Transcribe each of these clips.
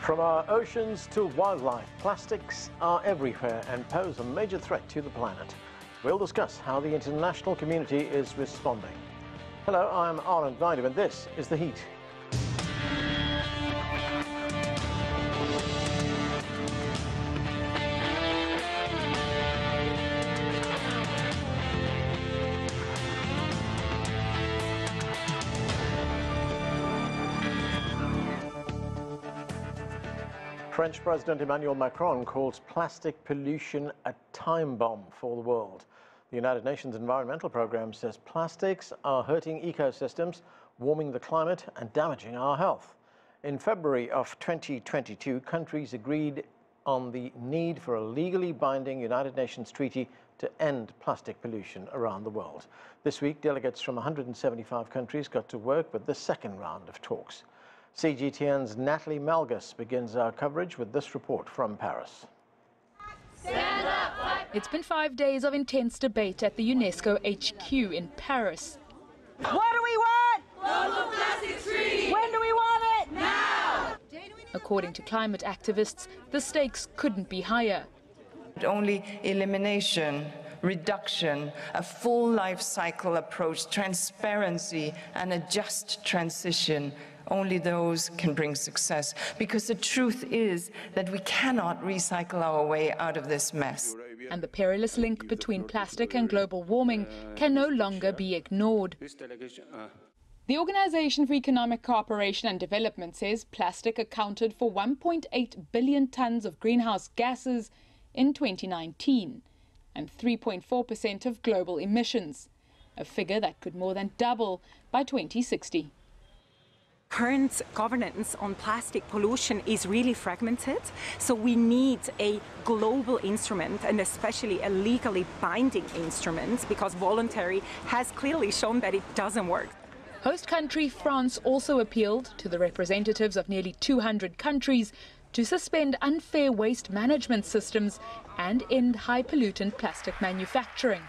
From our oceans to wildlife, plastics are everywhere and pose a major threat to the planet. We'll discuss how the international community is responding. Hello, I'm Arnold Vaidem, and this is The Heat. French President Emmanuel Macron calls plastic pollution a time bomb for the world. The United Nations Environmental Programme says plastics are hurting ecosystems, warming the climate and damaging our health. In February of 2022, countries agreed on the need for a legally binding United Nations treaty to end plastic pollution around the world. This week, delegates from 175 countries got to work with the second round of talks. CGTN's Natalie Malgus begins our coverage with this report from Paris. Stand up! It's been 5 days of intense debate at the UNESCO HQ in Paris. What do we want? Global Plastics Treaty! When do we want it? Now! According to climate activists, the stakes couldn't be higher. Only elimination, reduction, a full life cycle approach, transparency, and a just transition. Only those can bring success, because the truth is that we cannot recycle our way out of this mess. And the perilous link between plastic and global warming can no longer be ignored. The Organization for Economic Cooperation and Development says plastic accounted for 1.8 billion tons of greenhouse gases in 2019 and 3.4% of global emissions, a figure that could more than double by 2060. Current governance on plastic pollution is really fragmented, so we need a global instrument, and especially a legally binding instrument, because voluntary has clearly shown that it doesn't work. Host country France also appealed to the representatives of nearly 200 countries to suspend unfair waste management systems and end high pollutant plastic manufacturing.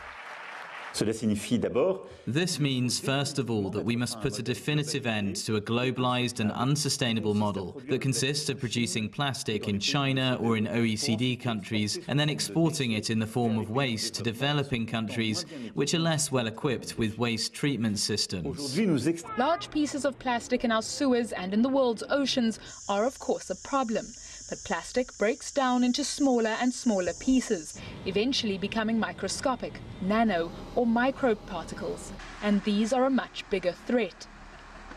This means, first of all, that we must put a definitive end to a globalized and unsustainable model that consists of producing plastic in China or in OECD countries and then exporting it in the form of waste to developing countries which are less well equipped with waste treatment systems. Large pieces of plastic in our sewers and in the world's oceans are, of course, a problem. But plastic breaks down into smaller and smaller pieces, eventually becoming microscopic, nano or microbe particles. And these are a much bigger threat.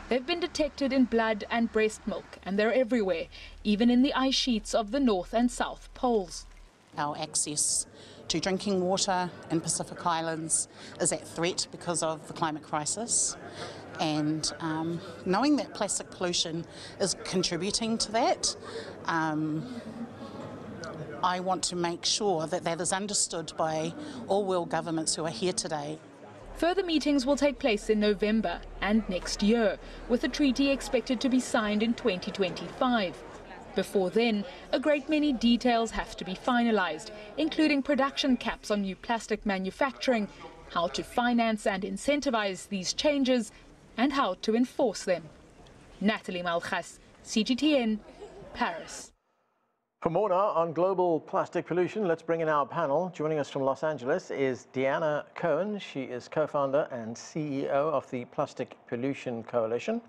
They've been detected in blood and breast milk, and they're everywhere, even in the ice sheets of the North and South Poles. Our access to drinking water in Pacific Islands is at threat because of the climate crisis. And knowing that plastic pollution is contributing to that, I want to make sure that that is understood by all world governments who are here today. Further meetings will take place in November and next year, with the treaty expected to be signed in 2025. Before then, a great many details have to be finalized, including production caps on new plastic manufacturing, how to finance and incentivize these changes, and how to enforce them. Natalie Malgus, CGTN, Paris. For more now on global plastic pollution, let's bring in our panel. Joining us from Los Angeles is Dianna Cohen. She is co-founder and CEO of the Plastic Pollution Coalition.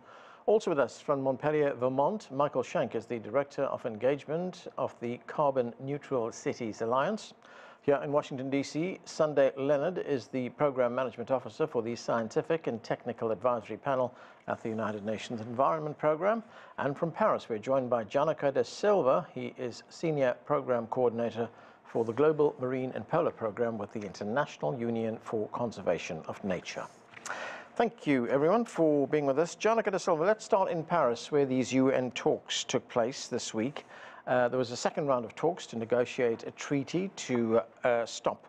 Also with us from Montpellier, Vermont, Michael Shank is the Director of Engagement of the Carbon Neutral Cities Alliance. Here in Washington, D.C., Sunday Leonard is the Program Management Officer for the Scientific and Technical Advisory Panel at the United Nations Environment Programme. And from Paris, we're joined by Gianluca da Silva. He is Senior Program Coordinator for the Global Marine and Polar Programme with the International Union for Conservation of Nature. Thank you, everyone, for being with us. Gianluca da Silva, let's start in Paris, where these UN talks took place this week. There was a second round of talks to negotiate a treaty to stop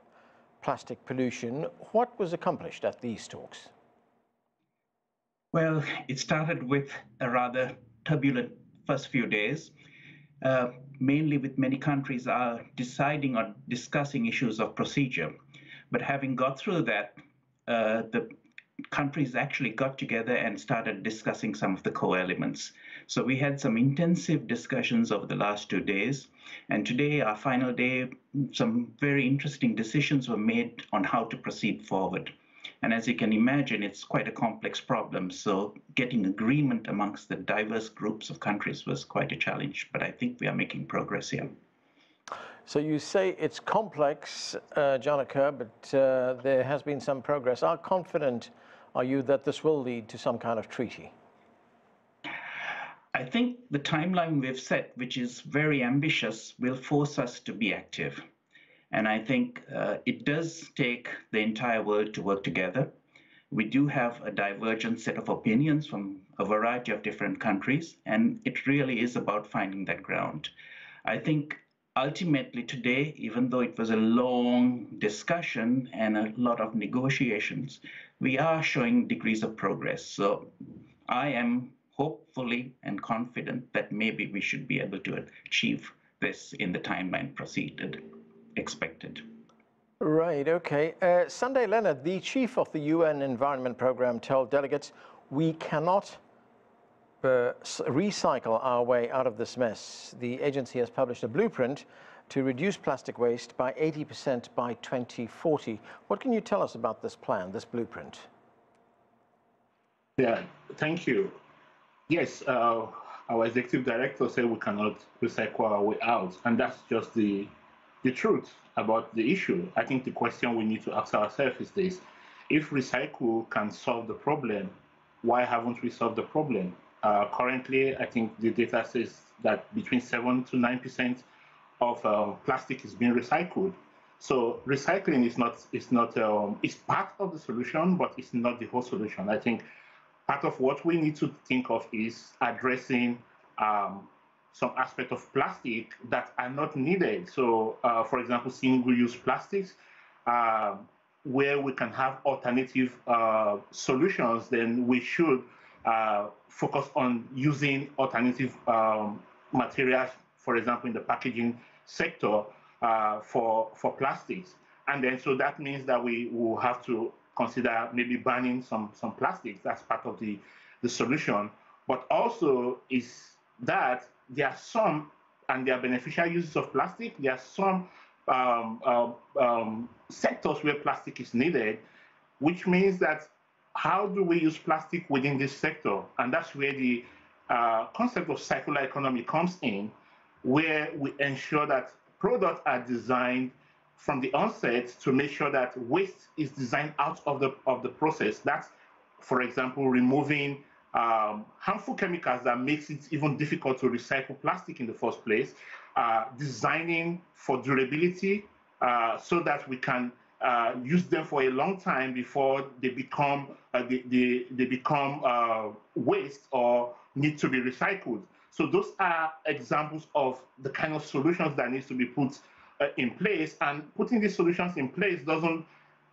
plastic pollution. What was accomplished at these talks? Well, it started with a rather turbulent first few days, mainly with many countries deciding or discussing issues of procedure. But having got through that, the countries actually got together and started discussing some of the core elements. So we had some intensive discussions over the last 2 days. And today, our final day, some very interesting decisions were made on how to proceed forward. And as you can imagine, it's quite a complex problem. So getting agreement amongst the diverse groups of countries was quite a challenge. But I think we are making progress here. So you say it's complex, Dianna, but there has been some progress. How confident are you that this will lead to some kind of treaty? I think the timeline we've set, which is very ambitious, will force us to be active. And I think it does take the entire world to work together. We do have a divergent set of opinions from a variety of different countries, and it really is about finding that ground. I think ultimately today, even though it was a long discussion and a lot of negotiations, we are showing degrees of progress. So I am hopefully and confident that maybe we should be able to achieve this in the timeline expected. Right, okay. Sunday, Leonard, the chief of the UN Environment Programme, told delegates we cannot recycle our way out of this mess. The agency has published a blueprint to reduce plastic waste by 80% by 2040. What can you tell us about this plan, this blueprint? Yeah, thank you. Yes, our executive director said we cannot recycle our way out, and that's just the truth about the issue. I think the question we need to ask ourselves is this: if recycle can solve the problem, why haven't we solved the problem? Currently, I think the data says that between 7 to 9% of plastic is being recycled. So recycling is part of the solution, but it's not the whole solution. I think part of what we need to think of is addressing some aspect of plastic that are not needed. So, for example, single-use plastics, where we can have alternative solutions, then we should focus on using alternative materials, for example, in the packaging sector for plastics. And then, so that means that we will have to consider maybe banning some plastics. That's part of the solution. But also is that there are some, and there are beneficial uses of plastic. There are some sectors where plastic is needed, which means that how do we use plastic within this sector? And that's where the concept of circular economy comes in, where we ensure that products are designed from the onset to make sure that waste is designed out of the process. That's, for example, removing harmful chemicals that makes it even difficult to recycle plastic in the first place, designing for durability so that we can use them for a long time before they become waste or need to be recycled. So those are examples of the kind of solutions that needs to be put in place. And putting these solutions in place doesn't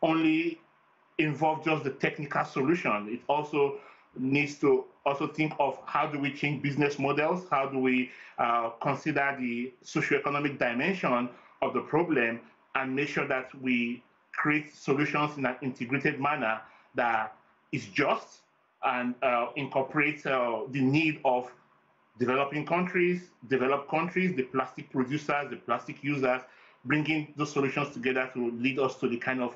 only involve just the technical solution. It also needs to also think of how do we change business models, how do we consider the socioeconomic dimension of the problem, and make sure that we create solutions in an integrated manner that is just and incorporates the need of developing countries, developed countries, the plastic producers, the plastic users, bringing those solutions together to lead us to the kind of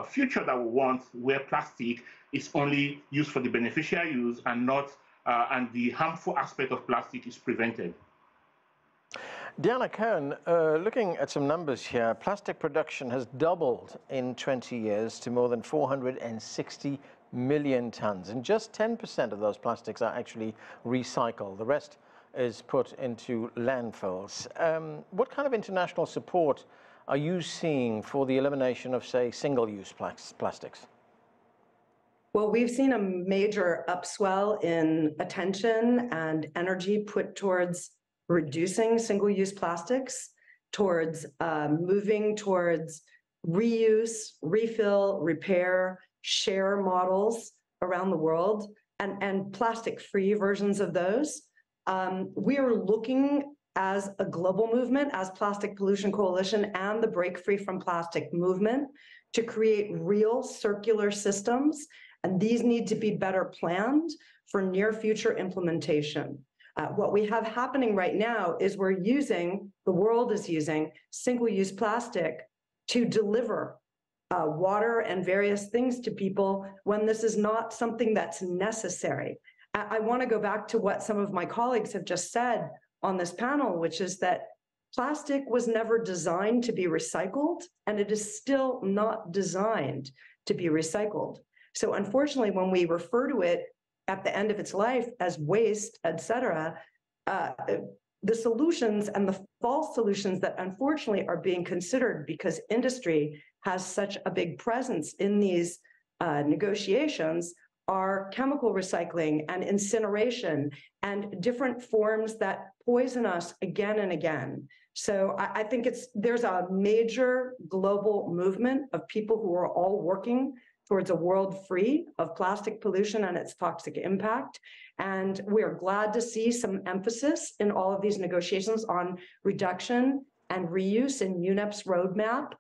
future that we want, where plastic is only used for the beneficial use and not, and the harmful aspect of plastic is prevented. Dianna Cohen, looking at some numbers here, plastic production has doubled in 20 years to more than 460 million tons, and just 10% of those plastics are actually recycled. The rest is put into landfills. What kind of international support are you seeing for the elimination of, say, single-use plastics? Well, we've seen a major upswell in attention and energy put towards reducing single-use plastics, towards moving towards reuse, refill, repair, share models around the world, and plastic-free versions of those. We are looking as a global movement, as Plastic Pollution Coalition and the Break Free from Plastic movement, to create real circular systems, and these need to be better planned for near future implementation. What we have happening right now is the world is using single-use plastic to deliver water and various things to people when this is not something that's necessary. I want to go back to what some of my colleagues have just said on this panel, which is that plastic was never designed to be recycled, and it is still not designed to be recycled. So unfortunately, when we refer to it at the end of its life as waste, et cetera, the solutions and the false solutions that unfortunately are being considered because industry has such a big presence in these negotiations are chemical recycling and incineration and different forms that poison us again and again. So I think there's a major global movement of people who are all working towards a world free of plastic pollution and its toxic impact. And we're glad to see some emphasis in all of these negotiations on reduction and reuse in UNEP's roadmap.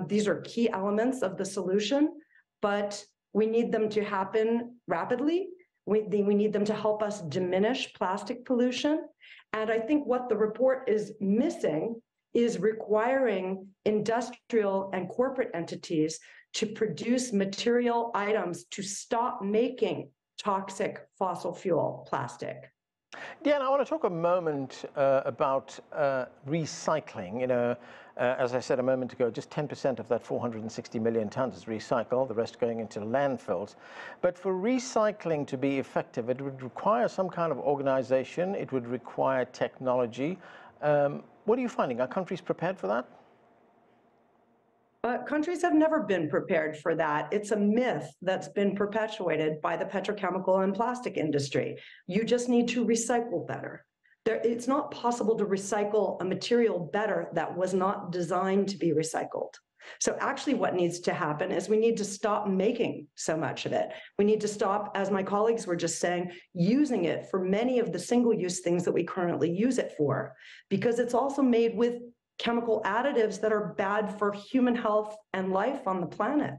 These are key elements of the solution, but we need them to happen rapidly. We need them to help us diminish plastic pollution. And I think what the report is missing is requiring industrial and corporate entities to produce material items to stop making toxic fossil fuel plastic. Dianna, I want to talk a moment about recycling. You know, as I said a moment ago, just 10% of that 460 million tons is recycled, the rest going into landfills. But for recycling to be effective, it would require some kind of organization, it would require technology. What are you finding? Are countries prepared for that? Countries have never been prepared for that. It's a myth that's been perpetuated by the petrochemical and plastic industry. You just need to recycle better. It's not possible to recycle a material better that was not designed to be recycled. So actually what needs to happen is we need to stop making so much of it. We need to stop, as my colleagues were just saying, using it for many of the single-use things that we currently use it for, because it's also made with chemical additives that are bad for human health and life on the planet.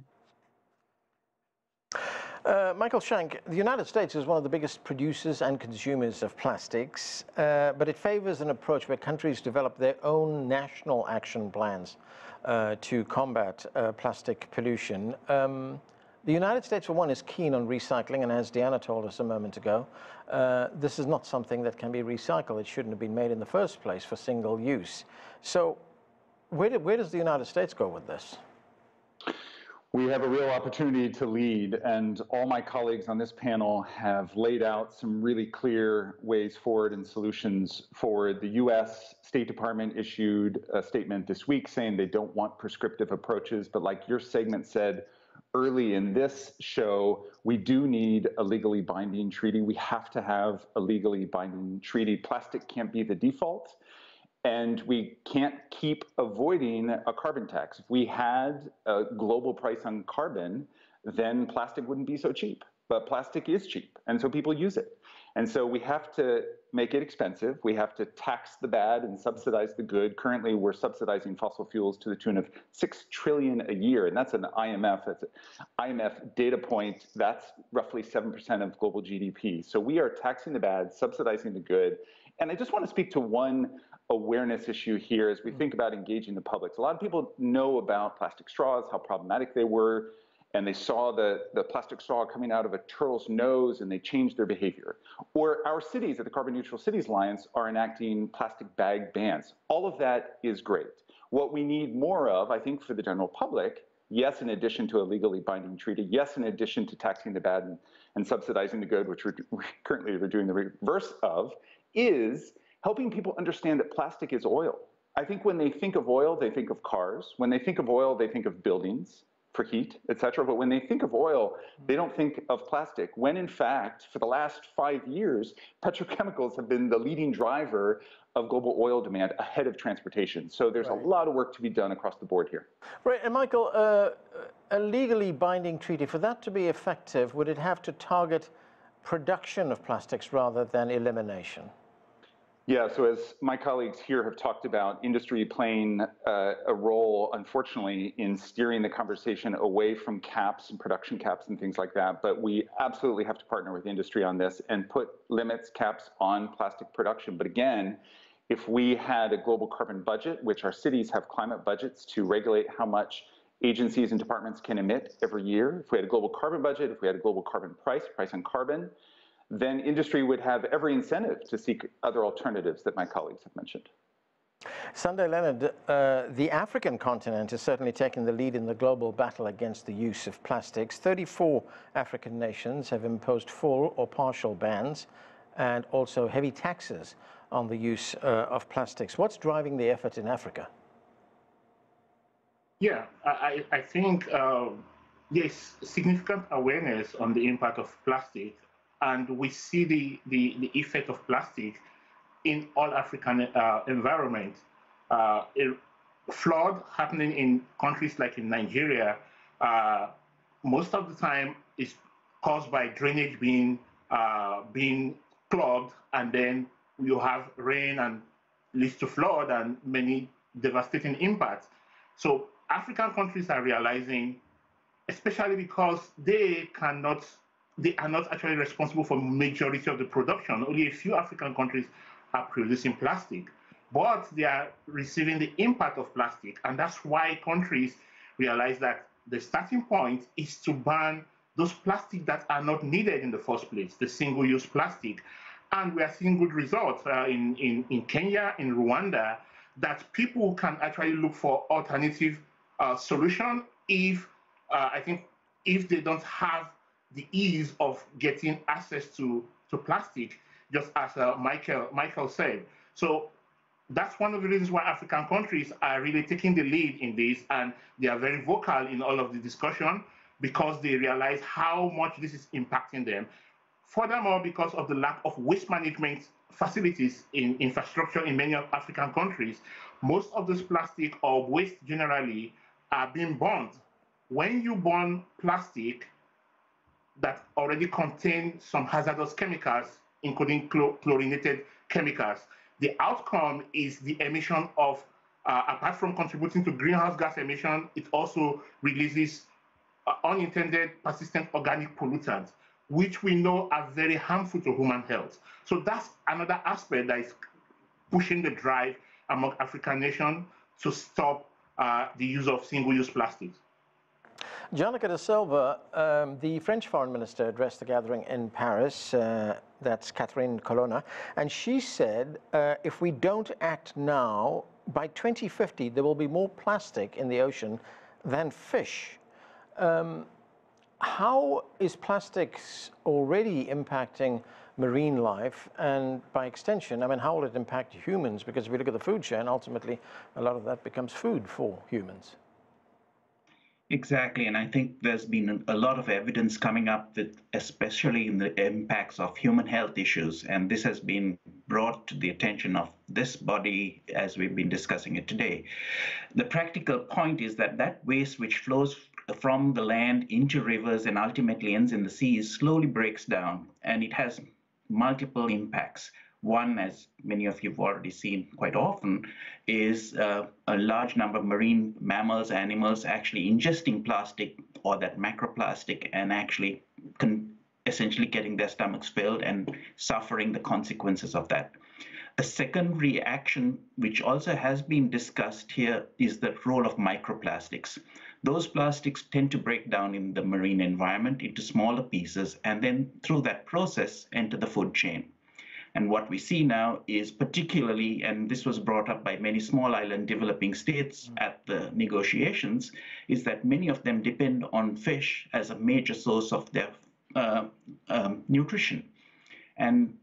Michael Shank, the United States is one of the biggest producers and consumers of plastics, but it favors an approach where countries develop their own national action plans to combat plastic pollution. The United States, for one, is keen on recycling, and as Dianna told us a moment ago, this is not something that can be recycled. It shouldn't have been made in the first place for single use. So where does the United States go with this? We have a real opportunity to lead, and all my colleagues on this panel have laid out some really clear ways forward and solutions forward. The US State Department issued a statement this week saying they don't want prescriptive approaches, but like your segment said early in this show, we do need a legally binding treaty. We have to have a legally binding treaty. Plastic can't be the default. And we can't keep avoiding a carbon tax. If we had a global price on carbon, then plastic wouldn't be so cheap. But plastic is cheap, and so people use it. And so we have to make it expensive. We have to tax the bad and subsidize the good. Currently, we're subsidizing fossil fuels to the tune of $6 trillion a year, and that's an IMF data point. That's roughly 7% of global GDP. So we are taxing the bad, subsidizing the good. And I just want to speak to one awareness issue here as we think about engaging the public. So a lot of people know about plastic straws, how problematic they were, and they saw the plastic straw coming out of a turtle's nose and they changed their behavior. Or our cities at the Carbon Neutral Cities Alliance are enacting plastic bag bans. All of that is great. What we need more of, I think, for the general public, yes, in addition to a legally binding treaty, yes, in addition to taxing the bad and subsidizing the good, which we're currently doing the reverse of, is helping people understand that plastic is oil. I think when they think of oil, they think of cars. When they think of oil, they think of buildings for heat, et cetera. But when they think of oil, they don't think of plastic. When in fact, for the last 5 years, petrochemicals have been the leading driver of global oil demand ahead of transportation. So there's a lot of work to be done across the board here. Right, and Michael, a legally binding treaty, for that to be effective, would it have to target production of plastics rather than elimination? Yeah, so as my colleagues here have talked about, industry playing a role, unfortunately, in steering the conversation away from caps and production caps and things like that. But we absolutely have to partner with industry on this and put limits, caps on plastic production. But again, if we had a global carbon budget, which our cities have climate budgets to regulate how much agencies and departments can emit every year, if we had a global carbon budget, if we had a global carbon price on carbon, then industry would have every incentive to seek other alternatives that my colleagues have mentioned. Sunday, Leonard, the African continent is certainly taking the lead in the global battle against the use of plastics. 34 African nations have imposed full or partial bans and also heavy taxes on the use of plastics. What's driving the effort in Africa? Yeah, I think there's significant awareness on the impact of plastic, and we see the effect of plastic in all African environments. A flood happening in countries like in Nigeria, most of the time is caused by drainage being clogged, and then you have rain and leads to flood and many devastating impacts. So African countries are realizing, especially because they are not actually responsible for majority of the production. Only a few African countries are producing plastic, but they are receiving the impact of plastic. And that's why countries realize that the starting point is to ban those plastics that are not needed in the first place, the single-use plastic. And we are seeing good results in Kenya, in Rwanda, that people can actually look for alternative solution if, I think, if they don't have the ease of getting access to plastic, just as Michael said. So that's one of the reasons why African countries are really taking the lead in this, and they are very vocal in all of the discussion because they realize how much this is impacting them. Furthermore, because of the lack of waste management facilities in infrastructure in many African countries, most of this plastic or waste generally are being burned. When you burn plastic that already contain some hazardous chemicals, including chlorinated chemicals, the outcome is the emission of, apart from contributing to greenhouse gas emission, it also releases unintended persistent organic pollutants, which we know are very harmful to human health. So that's another aspect that is pushing the drive among African nations to stop the use of single-use plastics. Dianna da Silva, the French foreign minister addressed the gathering in Paris, that's Catherine Colonna, and she said if we don't act now, by 2050 there will be more plastic in the ocean than fish. How is plastics already impacting marine life, and by extension, I mean, how will it impact humans? Because if we look at the food chain, ultimately a lot of that becomes food for humans. Exactly, and I think there's been a lot of evidence coming up that, especially in the impacts of human health issues, and this has been brought to the attention of this body as we've been discussing it today. The practical point is that that waste which flows from the land into rivers and ultimately ends in the seas slowly breaks down, and it has multiple impacts. One, as many of you have already seen quite often, is a large number of marine mammals, animals actually ingesting plastic or that macroplastic and actually essentially getting their stomachs filled and suffering the consequences of that. A second reaction, which also has been discussed here, is the role of microplastics. Those plastics tend to break down in the marine environment into smaller pieces and then through that process enter the food chain. And what we see now is particularly, and this was brought up by many small island developing states at the negotiations, is that many of them depend on fish as a major source of their nutrition. And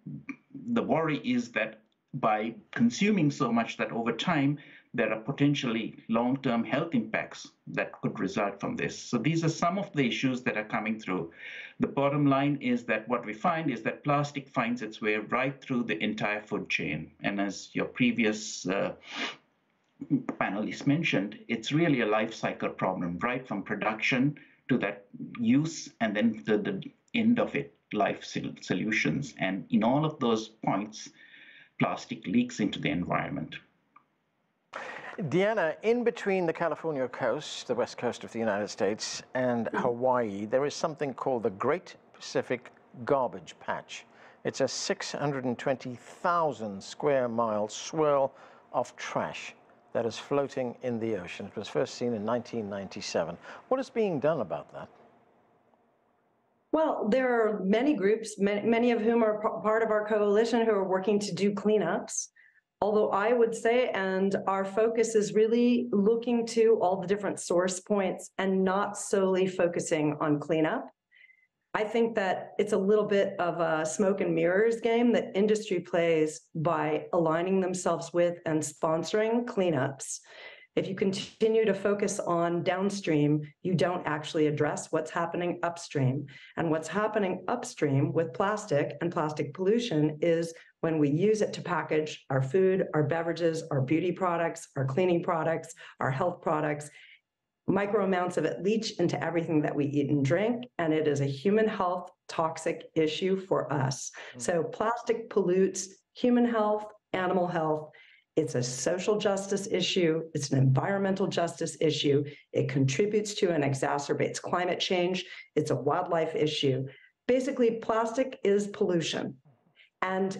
the worry is that by consuming so much that over time, there are potentially long-term health impacts that could result from this. So these are some of the issues that are coming through. The bottom line is that what we find is that plastic finds its way right through the entire food chain. And as your previous panelists mentioned, it's really a life cycle problem, right from production to that use and then to the end of it, life solutions. And in all of those points, plastic leaks into the environment. Dianna, in between the California coast, the west coast of the United States, and Hawaii, there is something called the Great Pacific Garbage Patch. It's a 620,000 square mile swirl of trash that is floating in the ocean. It was first seen in 1997. What is being done about that? Well, there are many groups, many of whom are part of our coalition, who are working to do cleanups. Although I would say, and our focus is really looking to all the different source points and not solely focusing on cleanup. I think that it's a little bit of a smoke and mirrors game that industry plays by aligning themselves with and sponsoring cleanups. If you continue to focus on downstream, you don't actually address what's happening upstream. And what's happening upstream with plastic and plastic pollution is when we use it to package our food, our beverages, our beauty products, our cleaning products, our health products, micro amounts of it leach into everything that we eat and drink, and it is a human health toxic issue for us. So plastic pollutes human health, animal health. It's a social justice issue. It's an environmental justice issue. It contributes to and exacerbates climate change. It's a wildlife issue. Basically, plastic is pollution. And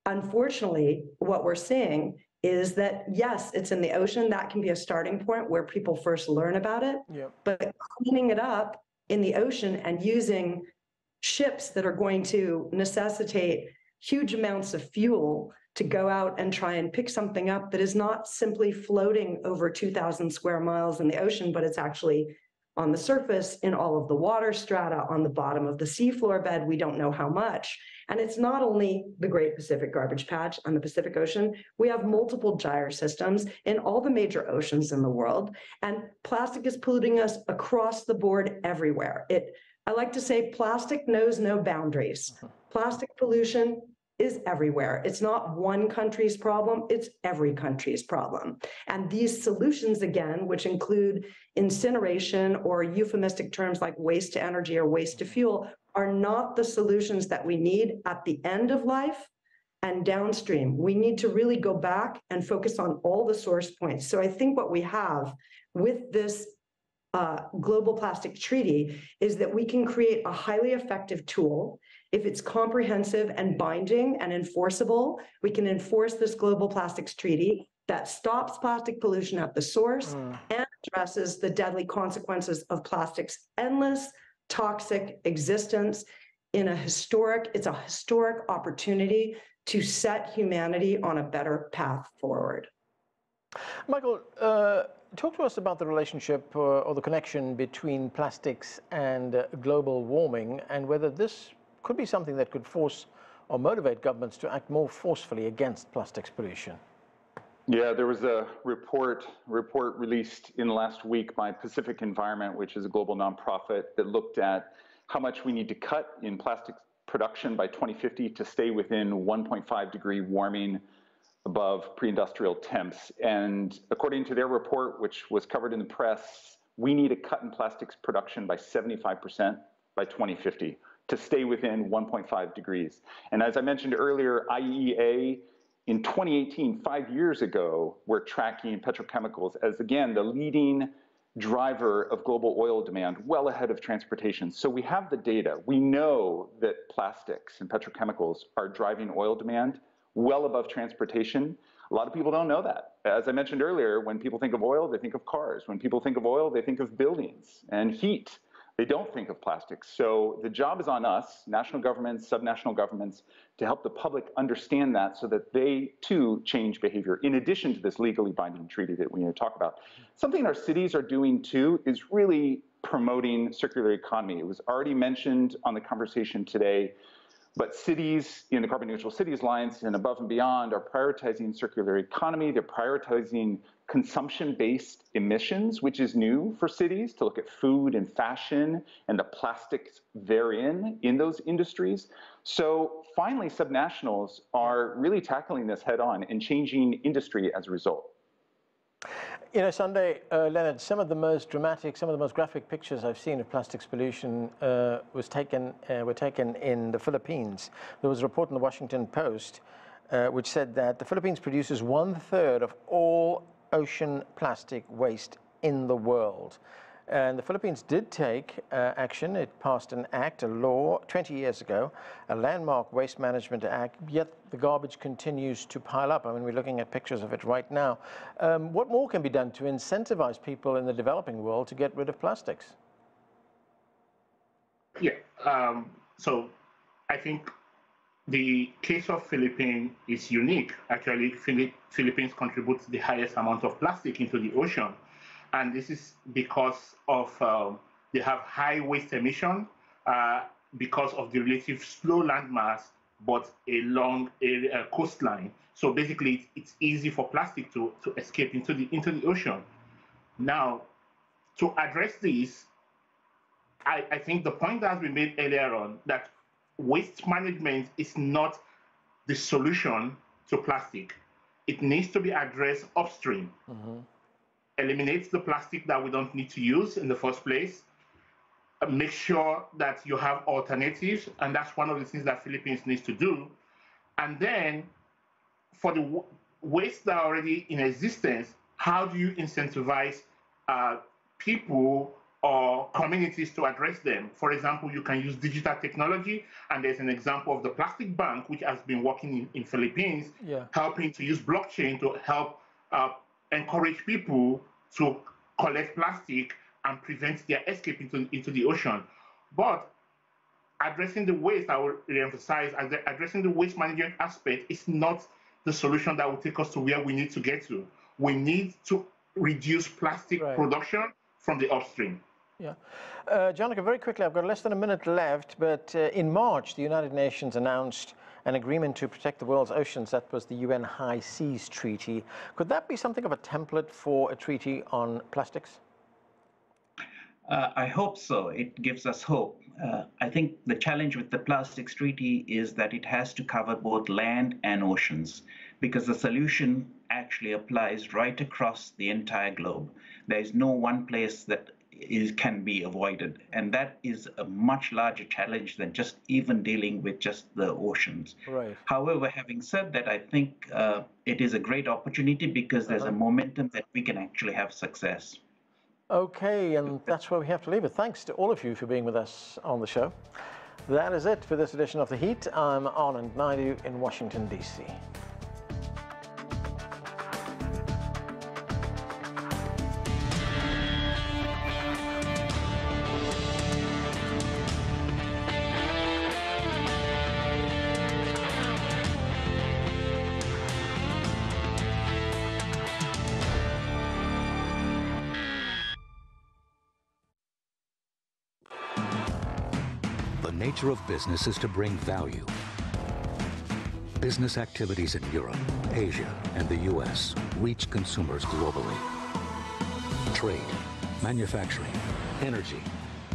unfortunately, what we're seeing is that, yes, it's in the ocean. That can be a starting point where people first learn about it. Yep. But cleaning it up in the ocean and using ships that are going to necessitate huge amounts of fuel to go out and try and pick something up that is not simply floating over 2,000 square miles in the ocean, but it's actually on the surface in all of the water strata, on the bottom of the seafloor bed, we don't know how much. And it's not only the Great Pacific Garbage Patch on the Pacific Ocean, we have multiple gyre systems in all the major oceans in the world, and plastic is polluting us across the board everywhere. I like to say plastic knows no boundaries. Plastic pollution is everywhere. It's not one country's problem, it's every country's problem. And these solutions, again, which include incineration or euphemistic terms like waste to energy or waste to fuel, are not the solutions that we need at the end of life and downstream. We need to really go back and focus on all the source points. So I think what we have with this global plastic treaty is that we can create a highly effective tool. If it's comprehensive and binding and enforceable, we can enforce this global plastics treaty that stops plastic pollution at the source and addresses the deadly consequences of plastic's endless toxic existence in it's a historic opportunity to set humanity on a better path forward. Michael, talk to us about the relationship or the connection between plastics and global warming, and whether this could be something that could force or motivate governments to act more forcefully against plastics pollution. Yeah, there was a report released in last week by Pacific Environment, which is a global nonprofit, that looked at how much we need to cut in plastic production by 2050 to stay within 1.5 degree warming above pre-industrial temps. And according to their report, which was covered in the press, we need a cut in plastics production by 75% by 2050 to stay within 1.5 degrees. And as I mentioned earlier, IEA in 2018, 5 years ago, were tracking petrochemicals as, again, the leading driver of global oil demand, well ahead of transportation. So we have the data. We know that plastics and petrochemicals are driving oil demand well above transportation. A lot of people don't know that. As I mentioned earlier, when people think of oil, they think of cars. When people think of oil, they think of buildings and heat. They don't think of plastics. So the job is on us, national governments, subnational governments, to help the public understand that so that they too change behavior, in addition to this legally binding treaty that we need to talk about. Something our cities are doing too is really promoting circular economy. It was already mentioned on the conversation today, but cities in the Carbon Neutral Cities Alliance and above and beyond are prioritizing circular economy. They're prioritizing consumption-based emissions, which is new for cities, to look at food and fashion and the plastics therein in those industries. So finally, subnationals are really tackling this head on and changing industry as a result. You know, Sunday, Leonard, some of the most dramatic, some of the most graphic pictures I've seen of plastics pollution were taken in the Philippines. There was a report in the Washington Post which said that the Philippines produces 1/3 of all ocean plastic waste in the world. And the Philippines did take action. It passed an act, a law, 20 years ago, a landmark waste management act, yet the garbage continues to pile up. I mean, we're looking at pictures of it right now. What more can be done to incentivize people in the developing world to get rid of plastics? Yeah, so I think the case of Philippines is unique. Actually, Philippines contributes the highest amount of plastic into the ocean. And this is because of they have high waste emission because of the relative slow landmass, but a long coastline. So basically, it's easy for plastic to escape into the ocean. Now, to address this, I think the point that has been made earlier on that waste management is not the solution to plastic. It needs to be addressed upstream. Mm-hmm. Eliminates the plastic that we don't need to use in the first place. Make sure that you have alternatives, and that's one of the things that Philippines needs to do. And then, for the waste that are already in existence, how do you incentivize people or communities to address them? For example, you can use digital technology, and there's an example of the Plastic Bank, which has been working in Philippines, helping to use blockchain to help encourage people to collect plastic and prevent their escape into the ocean. But addressing the waste, I will reemphasize, addressing the waste management aspect is not the solution that will take us to where we need to get to. We need to reduce plastic production from the upstream. Yeah. Janica, very quickly, I've got less than a minute left, but in March, the United Nations announced an agreement to protect the world's oceans. That was the UN High Seas Treaty. Could that be something of a template for a treaty on plastics? I hope so. It gives us hope. I think the challenge with the plastics treaty is that it has to cover both land and oceans, because the solution actually applies right across the entire globe. There is no one place that can be avoided, and that is a much larger challenge than just even dealing with just the oceans. Right. However, having said that, I think it is a great opportunity because there's a momentum that we can actually have success. Okay, and that's where we have to leave it. Thanks to all of you for being with us on the show. That is it for this edition of The Heat. I'm Anand Naidu in Washington, D.C. The nature of business is to bring value. Business activities in Europe, Asia, and the U.S. reach consumers globally. Trade, manufacturing, energy,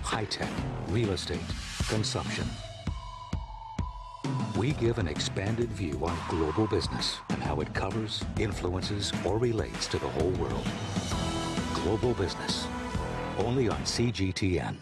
high-tech, real estate, consumption. We give an expanded view on global business and how it covers, influences, or relates to the whole world. Global Business, only on CGTN.